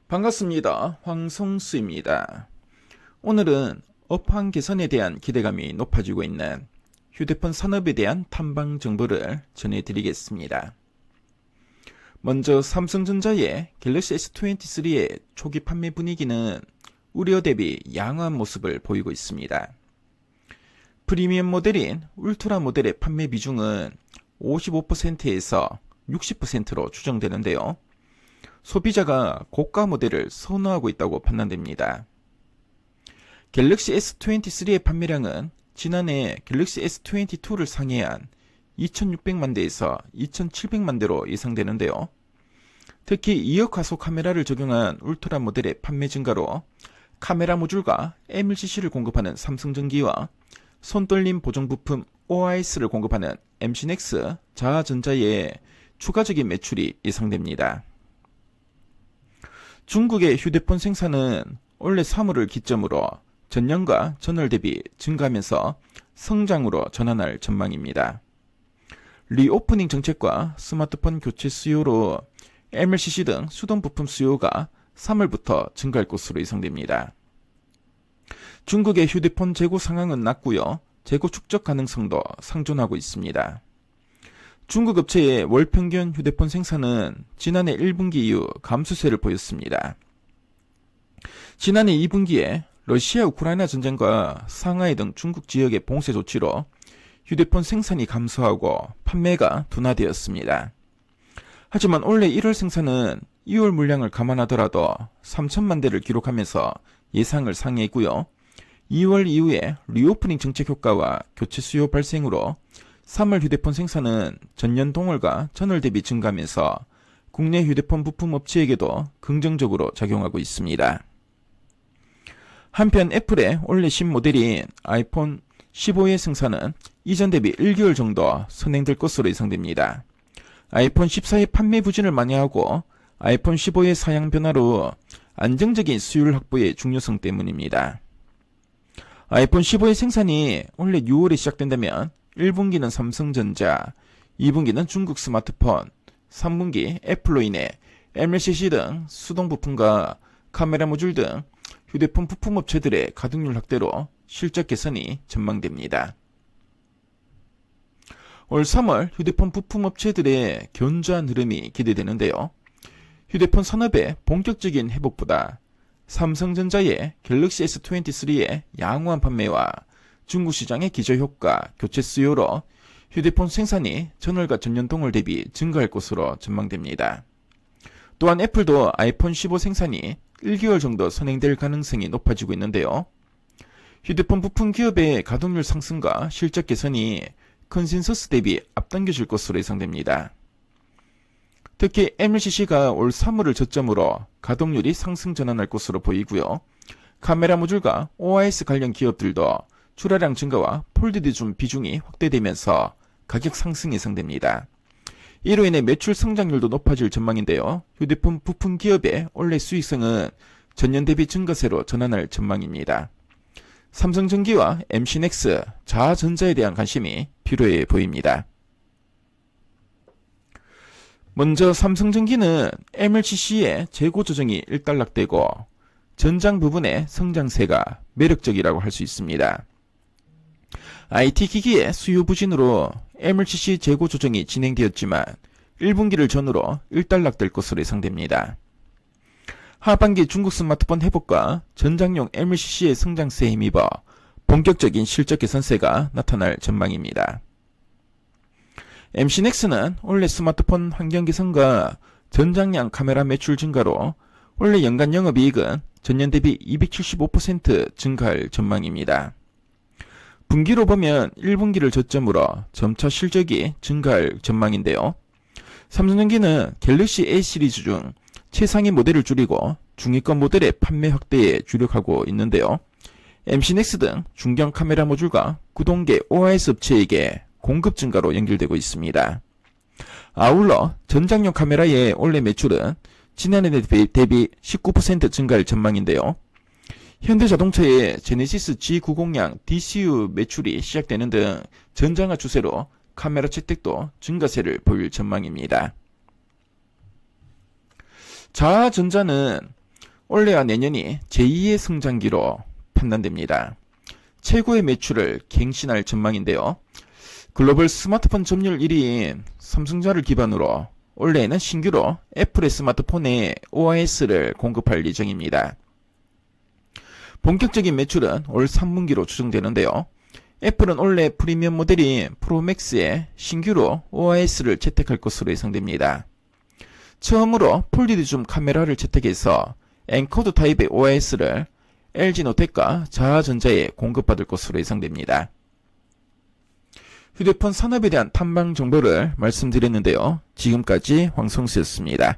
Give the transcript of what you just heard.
반갑습니다. 황성수입니다. 오늘은 업황 개선에 대한 기대감이 높아지고 있는 휴대폰 산업에 대한 탐방 정보를 전해드리겠습니다. 먼저 삼성전자의 갤럭시 S23의 초기 판매 분위기는 우려 대비 양호한 모습을 보이고 있습니다. 프리미엄 모델인 울트라 모델의 판매 비중은 55%에서 60%로 추정되는데요. 소비자가 고가 모델을 선호하고 있다고 판단됩니다. 갤럭시 S23의 판매량은 지난해 갤럭시 S22를 상회한 2600만 대에서 2700만 대로 예상되는데요. 특히 2억 화소 카메라를 적용한 울트라 모델의 판매 증가로 카메라 모듈과 MLCC를 공급하는 삼성전기와 손떨림 보정 부품 OIS를 공급하는 MC넥스 자하전자의 추가적인 매출이 예상됩니다. 중국의 휴대폰 생산은 올해 3월을 기점으로 전년과 전월 대비 증가하면서 성장으로 전환할 전망입니다. 리오프닝 정책과 스마트폰 교체 수요로 MLCC 등 수동 부품 수요가 3월부터 증가할 것으로 예상됩니다. 중국의 휴대폰 재고 상황은 낮고요. 재고 축적 가능성도 상존하고 있습니다. 중국 업체의 월 평균 휴대폰 생산은 지난해 1분기 이후 감소세를 보였습니다. 지난해 2분기에 러시아 우크라이나 전쟁과 상하이 등 중국 지역의 봉쇄 조치로 휴대폰 생산이 감소하고 판매가 둔화되었습니다. 하지만 올해 1월 생산은 2월 물량을 감안하더라도 3천만 대를 기록하면서 예상을 상회했고요. 2월 이후에 리오프닝 정책 효과와 교체 수요 발생으로 3월 휴대폰 생산은 전년 동월과 전월 대비 증가하면서 국내 휴대폰 부품 업체에게도 긍정적으로 작용하고 있습니다. 한편 애플의 올해 신모델인 아이폰 15의 생산은 이전 대비 1개월 정도 선행될 것으로 예상됩니다. 아이폰 14의 판매 부진을 만회하고 아이폰 15의 사양 변화로 안정적인 수율 확보의 중요성 때문입니다. 아이폰 15의 생산이 올해 6월에 시작된다면 1분기는 삼성전자, 2분기는 중국 스마트폰, 3분기 애플로 인해 MLCC 등 수동 부품과 카메라 모듈 등 휴대폰 부품 업체들의 가동률 확대로 실적 개선이 전망됩니다. 올 3월 휴대폰 부품 업체들의 견조한 흐름이 기대되는데요. 휴대폰 산업의 본격적인 회복보다 삼성전자의 갤럭시 S23의 양호한 판매와 중국 시장의 기저효과, 교체 수요로 휴대폰 생산이 전월과 전년 동월 대비 증가할 것으로 전망됩니다. 또한 애플도 아이폰 15 생산이 1개월 정도 선행될 가능성이 높아지고 있는데요. 휴대폰 부품 기업의 가동률 상승과 실적 개선이 컨센서스 대비 앞당겨질 것으로 예상됩니다. 특히 MLCC가 올 3월을 저점으로 가동률이 상승 전환할 것으로 보이고요. 카메라 모듈과 OIS 관련 기업들도 출하량 증가와 폴디드 줌 비중이 확대되면서 가격 상승 예상됩니다. 이로 인해 매출 성장률도 높아질 전망인데요. 휴대폰 부품 기업의 올해 수익성은 전년 대비 증가세로 전환할 전망입니다. 삼성전기와 MC넥스, 자하전자에 대한 관심이 필요해 보입니다. 먼저 삼성전기는 MLCC의 재고 조정이 일단락되고 전장 부분의 성장세가 매력적이라고 할 수 있습니다. IT 기기의 수요 부진으로 MLCC 재고 조정이 진행되었지만 1분기를 전후로 일단락될 것으로 예상됩니다. 하반기 중국 스마트폰 회복과 전장용 MLCC의 성장세에 힘입어 본격적인 실적 개선세가 나타날 전망입니다. MC넥스는 올해 스마트폰 환경 개선과 전장량 카메라 매출 증가로 올해 연간 영업이익은 전년 대비 275% 증가할 전망입니다. 분기로 보면 1분기를 저점으로 점차 실적이 증가할 전망인데요. 삼성전기는 갤럭시 A 시리즈 중 최상위 모델을 줄이고 중위권 모델의 판매 확대에 주력하고 있는데요. MC넥스 등 중견 카메라 모듈과 구동계 OIS 업체에게 공급 증가로 연결되고 있습니다. 아울러 전장용 카메라의 올해 매출은 지난해 대비 19% 증가할 전망인데요. 현대자동차의 제네시스 G90량 DCU 매출이 시작되는 등 전장화 추세로 카메라 채택도 증가세를 보일 전망입니다. 자하전자는 올해와 내년이 제2의 성장기로 판단됩니다. 최고의 매출을 갱신할 전망인데요. 글로벌 스마트폰 점유율 1위인 삼성전자를 기반으로 올해에는 신규로 애플의 스마트폰에 OS를 공급할 예정입니다. 본격적인 매출은 올 3분기로 추정되는데요. 애플은 올해 프리미엄 모델인 프로맥스에 신규로 OS를 채택할 것으로 예상됩니다. 처음으로 폴리드 줌 카메라를 채택해서 엔코더 타입의 OS를 LG노텍과 자하전자에 공급받을 것으로 예상됩니다. 휴대폰 산업에 대한 탐방 정보를 말씀드렸는데요. 지금까지 황성수였습니다.